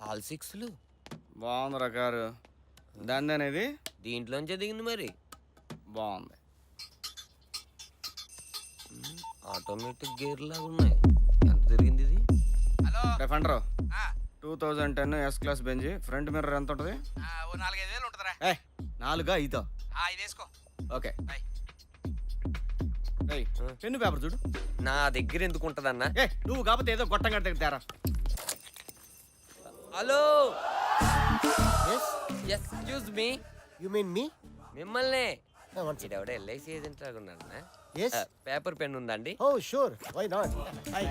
All సిక్స్లు. బాగుందిరా car. దాని అనేది దీంట్లోంచే దిగింది మరి. బాగుంది. ఆటోమేటిక్ గేర్ లాగా ఉన్నాయి. ఎంత తిరిగింది ఇది? Hello defender 2010 S class Benz. Front mirror ఎంత ఉంటుంది? ఓ 4-5 వేలు ఉంటుందిరా. 4 5. ఇది వేసుకో. ఓకే. బాయ్. పెన్ను పేపర్ చూడు. నా దగ్గర ఎందుకు ఉంటదన్నా? నువ్వు కాకపోతే ఏదో గొట్టం గట్ట తేరా. Hello, Yes? Excuse me. You mean me? మిమ్మల్నే. One second. ఇడెవడ ఎల్ఐసి ఏజెంట్ లాగా ఉన్నారన్నా? Yes? పేపర్ పెన్ ఉందండి? Oh, sure. Why not? Hi.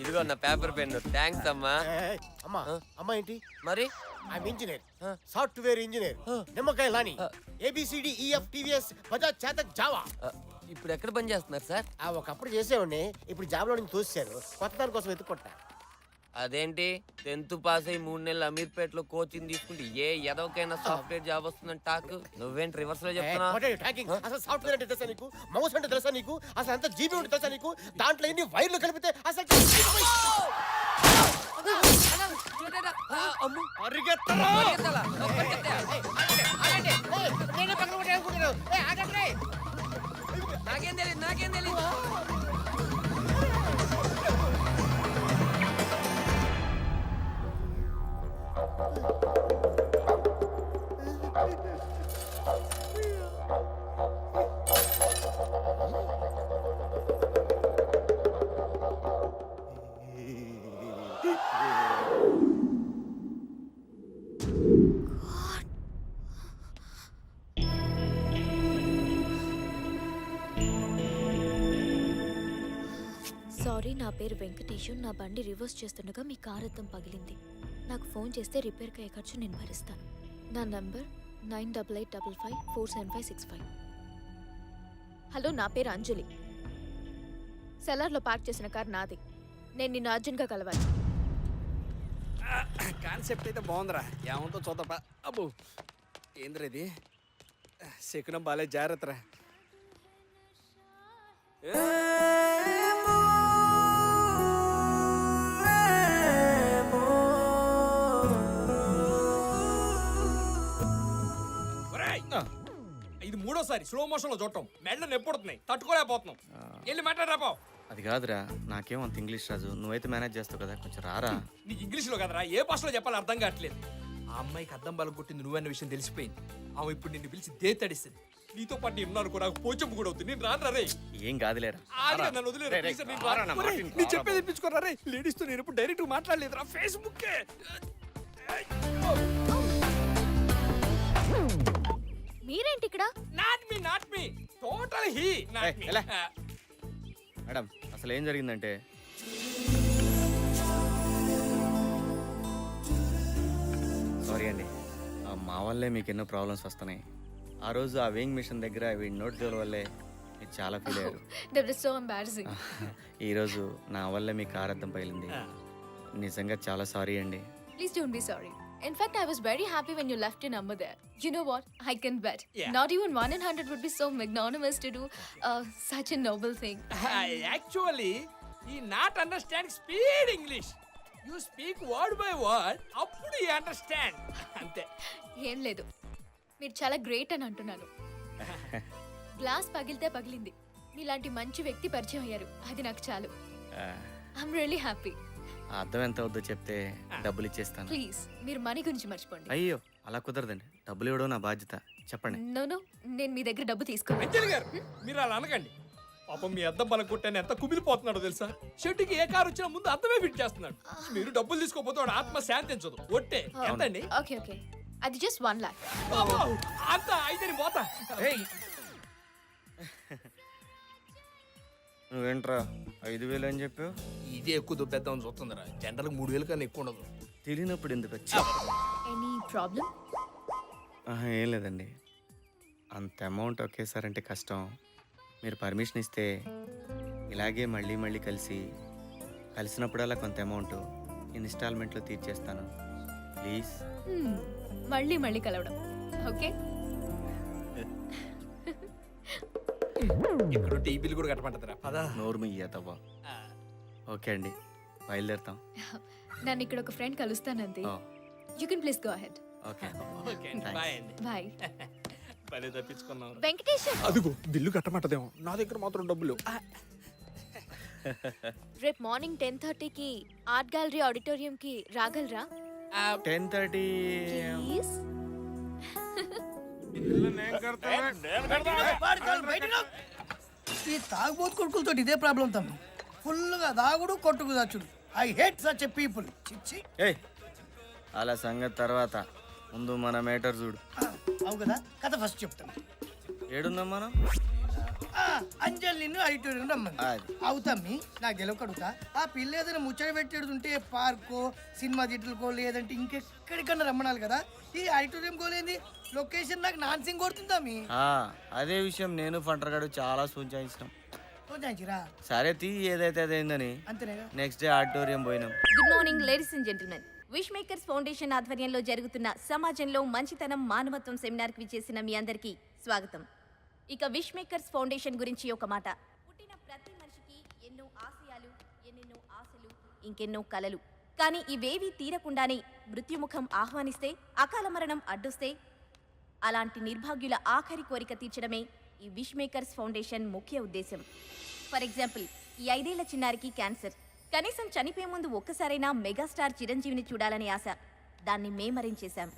ఇదిగో నా పేపర్ పెన్. థ్యాంక్స్ అమ్మా. Hey. అమ్మా ఏంటి? మరి I'm engineer. Software engineer. నిమ్మకాయ లాని. ABCD EF TVS Bajaj Chetak Java. ఇప్పుడు ఎక్కడ పని చేస్తున్నారు సార్? ఒకప్పుడు చేసేవాడిని, ఇప్పుడు జాబ్లో నుంచి తోసేశారు. కొత్త దాని కోసం వెతుక్కుంటా. అదేంటి 10th పాస్ అయ్యి 3 నెలలు అమీర్పేటలో కోచింగ్ తీసుకుంటే ఏ ఎదవకైనా సాఫ్ట్వేర్ జాబ్ వస్తుందని టాక్. నువ్వేంటి రివర్స్ లో చెప్తున్నావు? What are you talking? అసలు సాఫ్ట్వేర్ అంటే తెలుసా నీకు? మౌస్ అంటే తెలుసా నీకు? అసలు ఎంత జీబీ ఉంటే తెలుసా నీకు? దాంట్లో ఎన్ని వైర్లు కలిపితే అసలు నాకేం తెలియదు. సారీ, నా పేరు వెంకటేషు. నా బండి రివర్స్ చేస్తుండగా మీ కార్ అద్దం పగిలింది. నాకు ఫోన్ చేస్తే రిపేర్కి అయ్యే ఖర్చు నేను భరిస్తాను. నా నంబర్ 9885547565. హలో, నా పేరు అంజలి. సెలార్లో పార్క్ చేసిన కార్ నాది. నేను నిన్ను అర్జెంట్గా కలవాలి. కాన్సెప్ట్ అయితే బాగుందిరా. ఏమంటో చూద్దాం. అబ్బో ఏంద్రా ఇది? శకునం బాలే, జాగ్రత్తరా. ఇది మూడోసారి స్లో మోషన్ లో చూడటం. మెడలు నొప్పుడుతున్నాయి, తట్టుకోలేకపోతున్నాం. వెళ్ళి మాట్లాడరాపో. అది కాదురా, నాకేం అంత ఇంగ్లీష్ రాజు. నువ్వైతే మేనేజ్ చేస్తావు కదా, కొంచెం రారా. నీకు ఇంగ్లీష్ లో కదరా, ఏ భాషలో చెప్పాలో అర్థం కావట్లేదు. ఆ అమ్మాయికి అద్దం బలం కొట్టింది నువ్వన్న విషయం తెలిసిపోయింది. ఆమె ఇప్పుడు నిన్ను పిలిచి తడిస్తుంది. నీతో పాటు నేను ఉన్నాను, నాకు పోచంపు కూడా అవుతుంది. నేను రాను రే. ఏం కాదులేరా. నన్ను వదిలేరా. నీ చెప్పేది వినిపించుకోరా రే. లేడీస్ తో నేను ఇప్పుడు డైరెక్ట్ మాట్లాడలేదురా, ఫేస్బుక్. మీరేంటి ఇక్కడ? Not me total he not me. Madam, అసలు ఏం జరిగిందంటే, సారీ అండి, మా వల్లే మీకు ఎన్నో ప్రాబ్లమ్స్ వస్తున్నాయి. ఆ రోజు ఆ వేయింగ్ మిషన్ దగ్గర వీడి నోట్ జోల వల్లే మీరు చాలా ఫీల్ అయ్యారు. That was so embarrassing. ఈరోజు నా వల్లే మీ కార్ అద్దం పగిలింది. నిజంగా చాలా సారీ అండి. Please don't be sorry. In fact, I was very happy when you left your number there. You know what? I can bet. Yeah. Not even 1 in 100 would be so magnanimous to do such a noble thing. Actually ఈ not understand speed English. You speak word by word, అప్పుడు you understand. అంతే. ఏం లేదు, మీరు చాలా great అని అంటున్నాను. Glass పగిలితే పగిలింది, మీలాంటి మంచి వ్యక్తి పరిచయం అయ్యారు. అది నాకు చాలు. I'm really happy. ఆ అద్దం ఎంత అవుద్దో చెప్తే డబ్బులు ఇచ్చేస్తాను. ప్లీజ్, మీరు మనీ గురించి మర్చిపోండి. అయ్యో, అలా కుదరదండి. డబ్బులు ఇవ్వడం నా బాధ్యత. చెప్పండి. నో, నేను మీ దగ్గర డబ్బు తీసుకోను. అంజలి గారు, మీరు అలా అనకండి. పాపం మీ అద్దం బలం కొట్టాను ఎంత కుమిలిపోతున్నాడో తెలుసా. షెడ్యూకి ఏ కారు వచ్చినా ముందు అద్దమే ఫిట్ చేస్తున్నాడు. మీరు డబ్బులు తీసుకోపోతే వాడు ఆత్మ శాంతించదు. ఒట్టే ఎంతండి? ఓకే, అది జస్ట్ 1 lakh. అంత అయితే పోతా. నువ్వేంట్రా 5,000 అని చెప్పావు? ఇదే ఎక్కువ దుబ్బేద్దామని చూస్తుందిరా. జనరల్ 3,000 కన్నా ఎక్కువ ఉండదు. తెలియనప్పుడు ఎందుకు వచ్చి? Any problem? ఏం లేదండి, అంత అమౌంట్ ఒకేసారంటే కష్టం. మీరు పర్మిషన్ ఇస్తే ఇలాగే మళ్ళీ కలిసినప్పుడల్లా కొంత అమౌంట్ ఇన్స్టాల్మెంట్లో తీర్చేస్తాను. ప్లీజ్. మళ్ళీ కలవడం. ఓకే. ఇక్కడ టీ బిల్ కూడా కట్టమంటదిరా. పదా. నోరు ముయ్యతవ్వా. ఓకే అండి, బయలుదేరుతాం. నన్ను ఇక్కడ ఒక ఫ్రెండ్ కలుస్తానంది. Oh, you can please go ahead. Okay. Okay అండి, బాయ్ అండి. బాయ్. పని తప్పించుకున్నాం. వెంకటేశం, అదిగో బిల్లు కట్టమంటదేమో, నా దగ్గర మాత్రం డబ్బులు. రేపు మార్నింగ్ 10:30కి ఆర్ట్ గ్యాలరీ ఆడిటోరియంకి రాగలరా 10:30. ప్లీజ్? ఈ తాగుబోతు కొడుకులతో ఇదే ప్రాబ్లం తమ్మి. ఫుల్గా దాగుడు కొట్టుకు దాచుడు. I hate such a people. చిచ్చి. ఏయ్, అలా సంగతి తర్వాత, ముందు మన మేటర్ చూడు. అవు కదా, కథ ఫస్ట్ చెప్తాను. ఏడుందాం మనం? అంజలి నిన్ను ఆడిటోరియం రమ్మని. అది. అవుతమ్మి, నా గెలవకడుగుతా. ఆ పిల్ల ఏదైనా ముచ్చట పెట్టేడుంటే పార్కో, సినిమా థియేటర్కో, లేదంటే ఇంకెక్కడికన్నా రమ్మనాలి కదా. ఈ ఆడిటోరియం కోలేంది, లొకేషన్ నాకు నాన్సింగ్ కొడుతుందమ్మి. అదే విషయం నేను ఫంటర్గాడు చాలా సూచించినాం. చూచాంచిరా సరే తీ, ఏదైతే అదైందని. అంతేనేగా. నెక్స్ట్ డే ఆడిటోరియం పోయినాం. Good morning ladies and gentlemen. Wish makers foundation ఆధ్వర్యంలో జరుగుతున్న సమాజంలో మంచితనం మానవత్వం సెమినార్కి విచ్చేసిన మీ అందరికీ స్వాగతం. ఇక విష్ మేకర్స్ ఫౌండేషన్ గురించి ఒక మాట. పుట్టిన ప్రతి మనిషికి ఎన్నో ఆశయాలు, ఎన్నెన్నో ఆశలు, ఇంకెన్నో కలలు. కానీ ఇవేవీ తీరకుండానే మృత్యుముఖం ఆహ్వానిస్తే, అకాల మరణం అడ్డొస్తే, అలాంటి నిర్భాగ్యుల ఆఖరి కోరిక తీర్చడమే ఈ విష్ మేకర్స్ ఫౌండేషన్ ముఖ్య ఉద్దేశం. ఫర్ ఎగ్జాంపుల్, ఈ 5 ఏళ్ల చిన్నారికి క్యాన్సర్. కనీసం చనిపోయే ముందు ఒక్కసారైనా మెగాస్టార్ చిరంజీవిని చూడాలని ఆశ. దాన్ని మేమరించేశాం.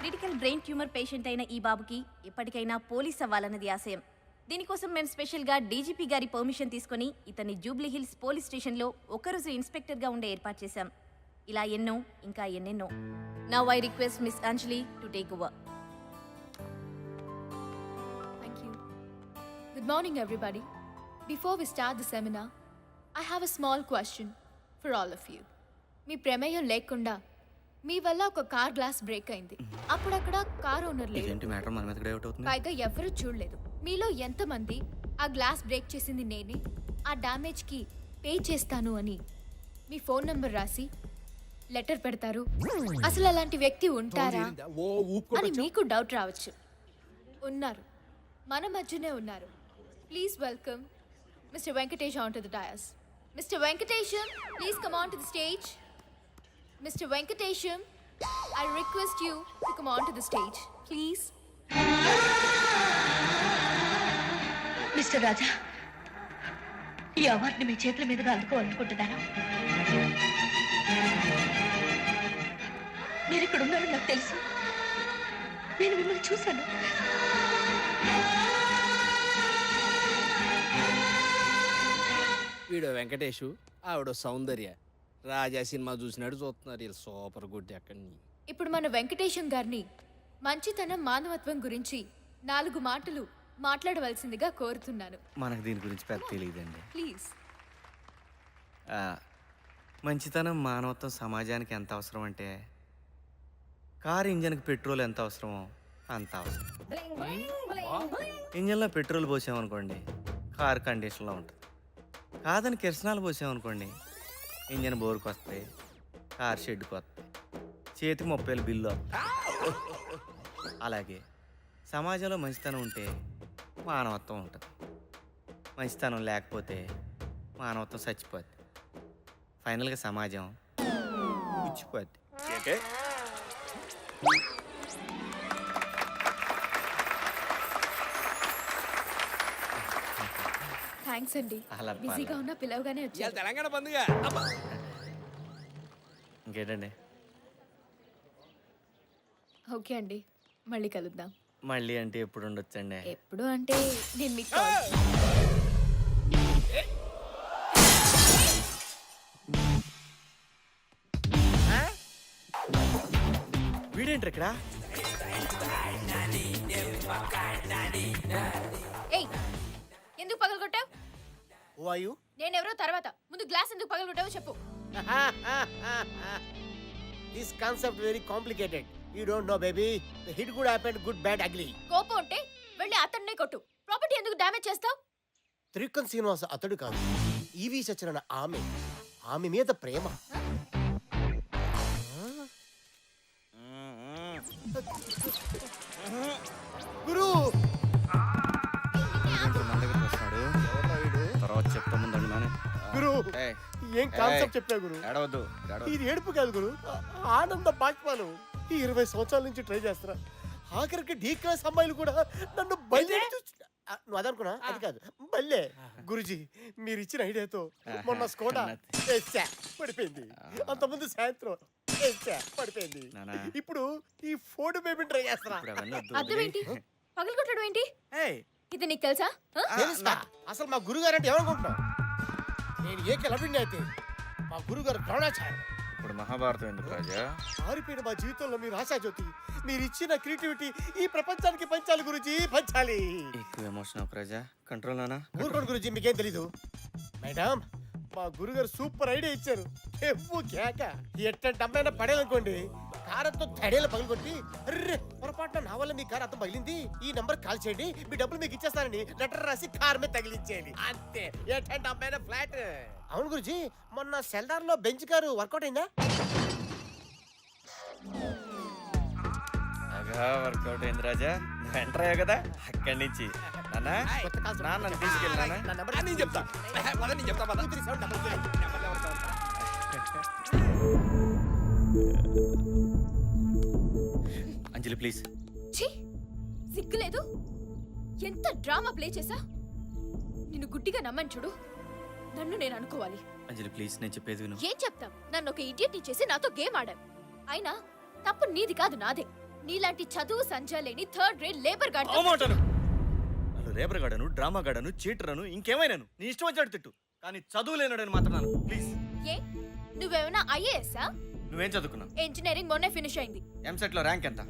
క్రిటికల్ బ్రెయిన్ ట్యూమర్ పేషెంట్ అయిన ఈ బాబుకి ఎప్పటికైనా పోలీస్ అవ్వాలన్నది ఆశయం. దీనికోసం మేము స్పెషల్గా డీజీపీ గారి పర్మిషన్ తీసుకుని ఇతన్ని జూబ్లీ హిల్స్ పోలీస్ స్టేషన్లో ఒకరోజు ఇన్స్పెక్టర్గా ఉండే ఏర్పాటు చేశాం. ఇలా ఎన్నో, ఇంకా ఎన్నెన్నో. Now I request miss Anjali to take over. Thank you. Good morning, everybody. Before we start the seminar, I have a small question for all of you. మీ ప్రమేయం లేకుండా మీ వల్ల ఒక కార్ గ్లాస్ బ్రేక్ అయింది. అప్పుడు అక్కడ కార్ ఓనర్ లేదు, ఏంటి matter మన మీద డైవర్ట్ అవుతుంది? పైగా ఎవరు చూడలేదు. మీలో ఎంతమంది ఆ గ్లాస్ బ్రేక్ చేసింది నేనే, ఆ డ్యామేజ్ కి పే చేస్తాను అని మీ ఫోన్ నంబర్ రాసి లెటర్ పెడతారు? అసలు అలాంటి వ్యక్తి ఉంటారా ఓ ఊపుకోట అని మీకు డౌట్ రావచ్చు. ఉన్నారు, మన మధ్యనే ఉన్నారు. Please welcome Mr. Venkatesh onto the dais. Mr. Venkatesham, please come on to the stage. Mr. Venkatesham, I request you to come on to the stage, please. Mister Raja, ఈ అవార్డుని మీ చేతుల మీదుగా అందుకోవాలనుకుంటున్నాను. మీరు ఇక్కడ ఉన్నారని నాకు తెలుసు. నేను మిమ్మల్ని చూశాను. వీడు వెంకటేషు, ఆవిడ సౌందర్య. రాజా సినిమా చూసినట్టు చూస్తున్నారు వీళ్ళు. Super good. ఎక్కడి ఇప్పుడు మన వెంకటేశం గారిని మంచితనం మానవత్వం గురించి 4 మాటలు మాట్లాడవలసిందిగా కోరుతున్నాను. మనకు దీని గురించి పెద్ద తెలియదండి. ప్లీజ్. మంచితనం మానవత్వం సమాజానికి ఎంత అవసరం అంటే, కారు ఇంజన్కి పెట్రోల్ ఎంత అవసరమో అంత అవసరం. ఇంజన్లో పెట్రోల్ పోసామనుకోండి, కారు కండిషన్లో ఉంటుంది. కాదని కిరసనాలు పోసామనుకోండి, ఇంజన్ బోరుకు వస్తాయి, కారు షెడ్కి వస్తాయి, చేతికి 30,000 బిల్లు వస్తాయి. అలాగే సమాజంలో మంచితనం ఉంటే మానవత్వం ఉంటుంది. మంచితనం లేకపోతే మానవత్వం చచ్చిపోద్ది. ఫైనల్గా సమాజం పుచ్చిపోద్ది. థ్యాంక్స్ అండి. అలా బిజీగా ఉన్న పిలవగానే ఇవాళ వచ్చారు. తెలంగాణ పండుగ. అబ్బా. ఇంకేంటండి? ఓకే అండి, మళ్ళీ కలుద్దాం. మళ్ళీ అంటే ఎప్పుడు ఉండొచ్చండి? ఎప్పుడు అంటే నేను మీకు కాల్ వీడేంటి ఇక్కడ? ఏయ్, ఎందుకు పగలగొట్టావు? Who are you? నేనెవరో తర్వాత, ముందు గ్లాస్ ఎందుకు పగలగొట్టావో చెప్పు. This concept very complicated. You don't know, baby. The hit good happened, good, bad, ugly. కోపం ఉంటే వెళ్ళి అతన్నే కొట్టు. ప్రాపర్టీ ఎందుకు డ్యామేజ్ చేస్తావు? త్రికన్ శ్రీనివాస అతడు కాదు, ఈవి సచిన ఆమె మీద ప్రేమ. గురు ఏంటి మన దగ్గరికి వస్తున్నాడు? తర్వాత చెప్తా ముందండి నానే. గురు ఏయ్, ఏం కాన్సెప్ట్ చెప్పా గురు ఏడవద్దు, ఏడవద్దు. ఇది ఏడుపు కాదు గురు ఆనంద బాష్పాలు. ఈ 20 సంవత్సరాల నుంచి ట్రై చేస్తున్నా. ఆఖరికి డీ క్లాస్ అమ్మాయిలు కూడా నన్ను బయలు నువ్వు అదనుకున్నా అది కాదు బల్లే. గురుజీ మీరు ఇచ్చిన ఐడియాతో మొన్న స్కోడా ఏచ్చా పడిపోయింది. అంతకుముందు సాయంత్రం ఏచ్చా పడిపోయింది. నానా. ఇప్పుడు ఈ ఫోర్డ్ బేబీ ట్రై చేస్తున్నా. ఇప్పుడు అవన్నీ వద్దు, అర్థం వదిలేయ్. ఏంటి పగలగొట్టడం ఏంటి ఏయ్, ఇది నీకు తెలుసా తెలుసా? అసలు మా గురుగారు అంటే ఏమనుకుంటున్నావు? నేను ఏ కిలబిండి అయితే మా గురుగారు ద్రోణాచార్య. ఇప్పుడు మహాభారతం ఎందుకు రాజా? మారిపోయిన మా జీవితంలో మీరు ఆశాజ్యోతి. మీరు ఇచ్చిన క్రియేటివిటీ ఈ ప్రపంచానికి పంచాలి గురుజీ, పంచాలి. ఎక్కువ ఎమోషన్ ఒక రాజా, కంట్రోల్ నానా. ఊరుకోండి గురుజీ, మీకేం తెలీదు. మేడం మా గురుగారు సూపర్ ఐడియా ఇచ్చారు. ఎవ్వు కేక ఎట్టంటే అమ్మాయినా పడేదనుకోండి కారంతో తడేలు పగలగొట్టి అర్రే పొరపాటున నా వల్ల మీ కారు అర్థం పగిలింది, ఈ నంబర్ కాల్ చేయండి, మీ డబ్బులు మీకు ఇచ్చేస్తానని లెటర్ రాసి కార్ మీద తగిలించేయండి అంతే. ఎట్టంటే అమ్మాయినా ఫ్లాట్. అవును గురుజీ, మొన్న సెల్దార్ లో బెంచ్ కారు వర్కౌట్ అయిందా? బాగా వర్కౌట్ అయింది రాజా. నువ్వు ఎంటర్ అయ్యావు కదా అక్కడి నుంచి. నాన్న కొత్త కాల్స్ నన్ను తీసుకెళ్ళి నాన్న. నా నంబర్ నేను చెప్తా పద, నేను చెప్తా పద. 237 అంజలి ప్లీజ్. ఛీ సిగ్గులేదు ఎంత డ్రామా ప్లే చేసా. నిన్ను గుడ్డిగా నమ్మని చూడు, నన్ను నేను అనుకోవాలి. అంజలి ప్లీజ్, నేను చెప్పేది విను. ఏం చెప్తాం? నన్ను ఒక ఇడియట్ చేసి నాతో గేమ్ ఆడాం. అయినా తప్పు నీది కాదు నాదే. నీలాంటి చదువు సంజా లేని థర్డ్ గ్రేడ్ లేబర్ గార్డ్ అవమాటను. అలా రేపర్ గాడను, డ్రామా గాడను, చీటరను, ఇంకేమైనాను నీ ఇష్టం వచ్చాడు తిట్టు, కానీ చదువు లేనాడని మాత్రం ప్లీజ్. ఏ నువ్వేమైనా ఐఏఎస్ఆ? నువ్వేం చదువుకున్నావు? ఇంజనీరింగ్ మొన్నే ఫినిష్ అయింది. ఎంసెట్ లో ర్యాంక్ ఎంత?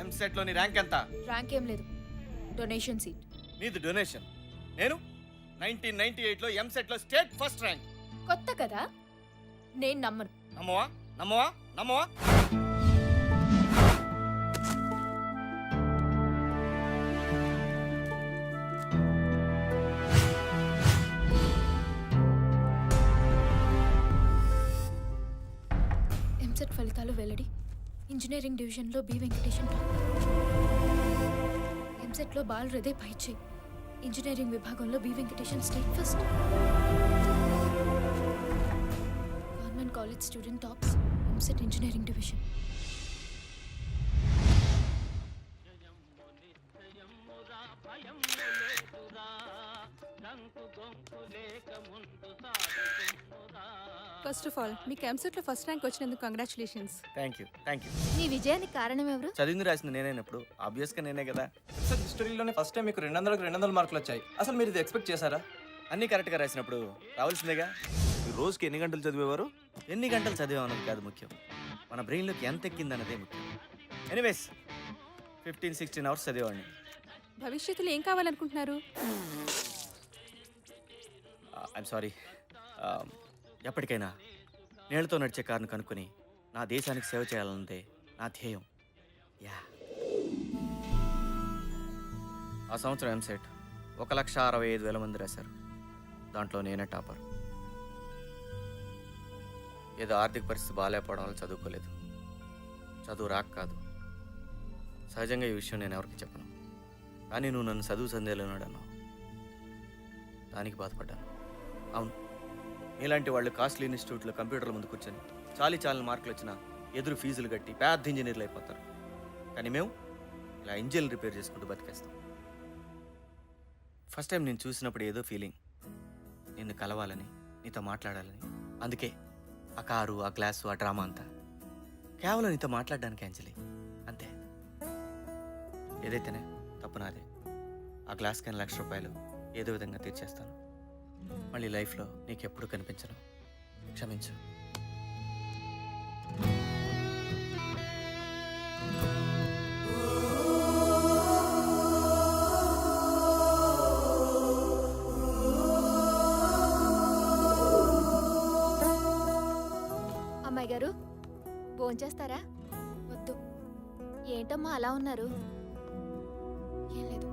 ఎంసెట్ లో నీ ర్యాంక్ ఎంత? ర్యాంక్ ఏం లేదు, డొనేషన్ సీట్. నీది డొనేషన్. నేను 1998 లో ఎంసెట్ లో స్టేట్ ఫస్ట్ ర్యాంక్. కొత్త కదా, నేను నమ్మను. నమ్మవా? నమ్మవా? నమ్మవా? ఎంసెట్ ఫలితాలు వెల్లడి. ఇంజనీరింగ్ డివిజన్లో బి వెంకటేశన్ టాప్. ఎంసెట్లో బాల్ హృదయ్ పైచే. ఇంజనీరింగ్ విభాగంలో B Venkatesan state first. Government college student tops EAMCET engineering division. First of all మీకు ఎంసెట్లో ఫస్ట్ ర్యాంక్ వచ్చినందుకు congratulations. Thank you, thank you. నీ విజయానికి కారణం ఎవరు? చదివింది రాసింది నేనైనప్పుడు ఆబ్వియస్ గా నేనే కదా. సార్ హిస్టరీలోనే ఫస్ట్ టైం మీకు 200కి 200 మార్కులు వచ్చాయి. అసలు మీరు ఇది ఎక్స్పెక్ట్ చేశారా? అన్ని కరెక్ట్ గా రాసినప్పుడు రావాల్సిందేగా. ఈ రోజుకి ఎన్ని గంటలు చదివేవారు? ఎన్ని గంటలు చదివామన్నది కాదు ముఖ్యం, మన బ్రెయిన్లోకి ఎంత ఎక్కిందన్నదే ముఖ్యం. ఎనీవేస్ 15-16 అవర్స్ చదివేవాడిని. భవిష్యత్తులో ఏం కావాలనుకుంటున్నారు? I'm sorry. ఎప్పటికైనా నీళ్ళతో నడిచే కారును కనుక్కొని నా దేశానికి సేవ చేయాలన్నదే నా ధ్యేయం. యా. ఆ సంవత్సరం ఎంసెట్ 1,65,000 మంది రాశారు. దాంట్లో నేనే టాపర్. ఏదో ఆర్థిక పరిస్థితి బాగాలేకపోవడం వల్ల చదువుకోలేదు. చదువు రాక కాదు, సహజంగా ఈ విషయం నేను ఎవరికి చెప్పను. కానీ నువ్వు నన్ను చదువు సందేహంలోనాడు అన్నావు, దానికి బాధపడ్డాను. అవును, ఇలాంటి వాళ్ళు కాస్ట్లీ ఇన్స్టిట్యూట్లో కంప్యూటర్ల ముందు కూర్చొని చాలని మార్కులు వచ్చినా ఎదురు ఫీజులు కట్టి పెద్ద ఇంజనీర్లు అయిపోతారు. కానీ మేము ఇలా ఇంజిన్ రిపేర్ చేసుకుంటూ బతికేస్తాం. ఫస్ట్ టైం నేను చూసినప్పుడు ఏదో ఫీలింగ్, నిన్ను కలవాలని, నీతో మాట్లాడాలని. అందుకే ఆ కారు, ఆ గ్లాసు, ఆ డ్రామా అంతా కేవలం నీతో మాట్లాడడానికి అంజలి, అంతే. ఏదైతేనే తప్పు నాదే. ఆ గ్లాస్ కానీ ₹1,00,000 ఏదో విధంగా తీర్చేస్తాను. మళ్ళీ లైఫ్లో నీకెప్పుడు కనిపించను. క్షమించు. అమ్మాయి గారు భోంచేస్తారా? వద్దు. ఏంటమ్మా అలా ఉన్నారు? ఏం లేదు.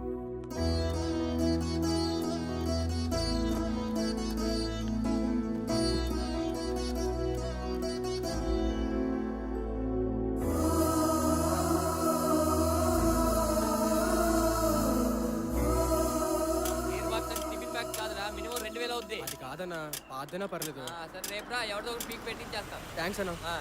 కాదన్నా పాతదైనా పర్లేదు. సరే రేపు రా, ఎవరిదో ఒకటి పీక్ పెట్టించేస్తా. థ్యాంక్స్ అన్నా.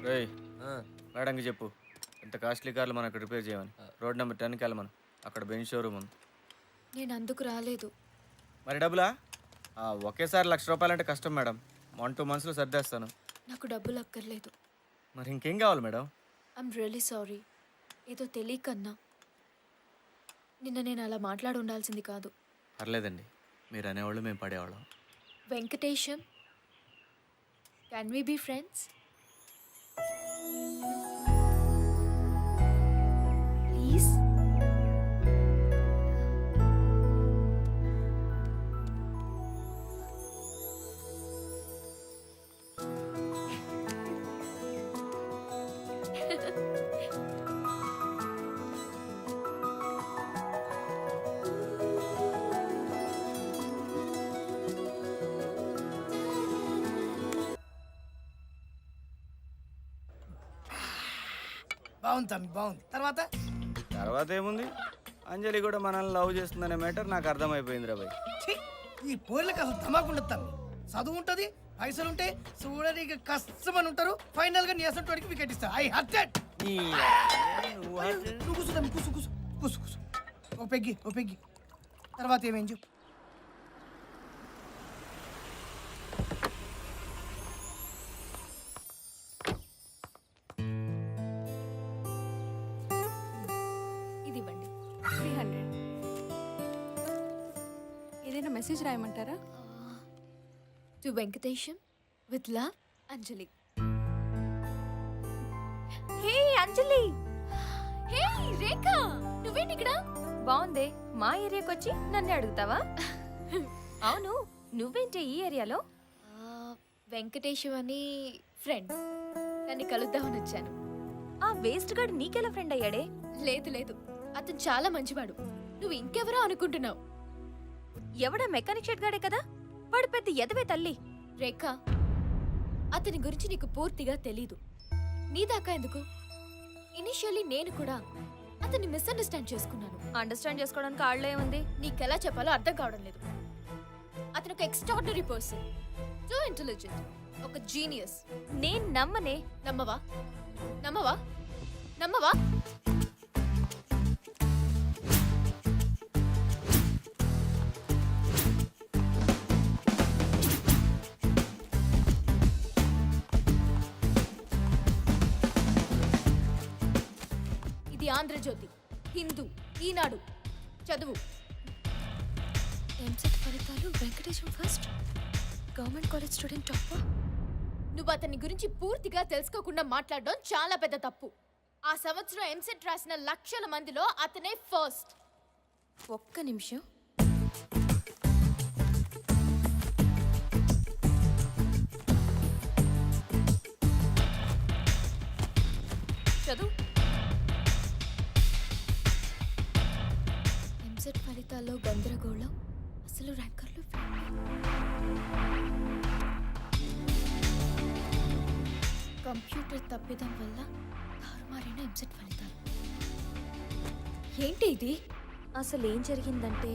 రేయ్ మేడంకి చెప్పు ఇంత కాస్ట్లీ కార్లు మనకు రిపేర్ చేయమని. రోడ్ నెంబర్ 10కి వెళ్ళమను, అక్కడ బెంచ్ షోరూమ్ ఉంది. నేను అందుకు రాలేదు. మరి డబ్బులా? ఒకేసారి ₹1,00,000 అంటే కష్టం మేడం. 1-2 monthsలో సర్దేస్తాను. నాకు డబ్బులు అక్కర్లేదు. మరి ఇంకేం కావాలి మేడం? I'm really sorry. ఏదో తెలియకన్నా. నిన్న నేను అలా మాట్లాడి ఉండాల్సింది కాదు. పర్లేదండి, మీరు అనేవాళ్ళు మేము పడేవాళ్ళం. Venkatesham, can we be friends? Please. బాగుంది తమ్మి, బాగుంది. తర్వాత ఏముంది, అంజలి కూడా మనల్ని లవ్ చేస్తుందనే మ్యాటర్ నాకు అర్థమైపోయింది రా భయ్. ఛీ, ఈ పోర్లకు అసలు ధమాకుండదు తమ్మి. చదువు ఉంటుంది, పైసలు ఉంటాయి, చూడడానికి కష్టమని ఉంటారు. ఫైనల్ గా నీ అసలు వాడికి వికెట్ ఇస్తా. I hurted. నువ్వు కూర్చో తమ్మి, కూసు కూసు కూసు కూసు. ఓ పెగ్గి. తర్వాత ఏమేం చెప్పు. ఇది ఇవ్వండి. 300. ఏదైనా మెసేజ్ రాయమంటారా? To Venkatesham with love, Anjali. Hey Anjali, hey Rekha, నువ్వేంటి ఇక్కడ? బాగుందే. మా ఏరియాకి వచ్చి నన్ను అడుగుతావా? అవును, నువ్వేంటి ఈ ఏరియాలో? వెంకటేశం అని ఫ్రెండ్, నన్ను కలుద్దామని వచ్చాను. ఆ వేస్ట్ గాడు నీకెలా ఫ్రెండ్ అయ్యాడే? లేదు, అతను చాలా మంచివాడు. నువ్వు ఇంకెవరో అనుకుంటున్నావు. ఎవడా మెకానిక్ షెడ్ గాడే కదా? వాడు పెద్ద ఎదవే తల్లి. రేఖా, అతని గురించి నీకు పూర్తిగా తెలీదు. నీ దాకా ఎందుకు? ఇనిషియల్లీ నేను కూడా అతన్ని మిస్అండర్స్టాండ్ చేసుకున్నాను. అండర్స్టాండ్ చేసుకోవడానికి ఆళ్ళే ఉంది. నీకెలా చెప్పాలో అర్థం కావడం లేదు. అతను ఒక ఎక్స్ట్రాడినరీ పర్సన్, టూ ఇంటెలిజెంట్, ఒక జీనియస్. నేను నమ్మనే. నమ్మవా? ఇది ఆంధ్రజ్యోతి, హిందూ, ఈనాడు. చదువు. ఎంసెట్ ఫలితాలు Venkatesham first, government college student topper. నువ్వు అతని గురించి పూర్తిగా తెలుసుకోకుండా మాట్లాడడం చాలా పెద్ద తప్పు. ఆ సంవత్సరం ఎంసెట్ రాసిన లక్షల మందిలో అతనే ఫస్ట్. ఒక్క నిమిషం. చదువు. ఎంసెట్ ఫలితాల్లో గందరగోళం, అసలు ర్యాంకర్లు కంప్యూటర్ తప్పిదం వల్ల తారుమారైన ఎంసెట్ ఫలితాలు. ఏంటి ఇది? అసలు ఏం జరిగిందంటే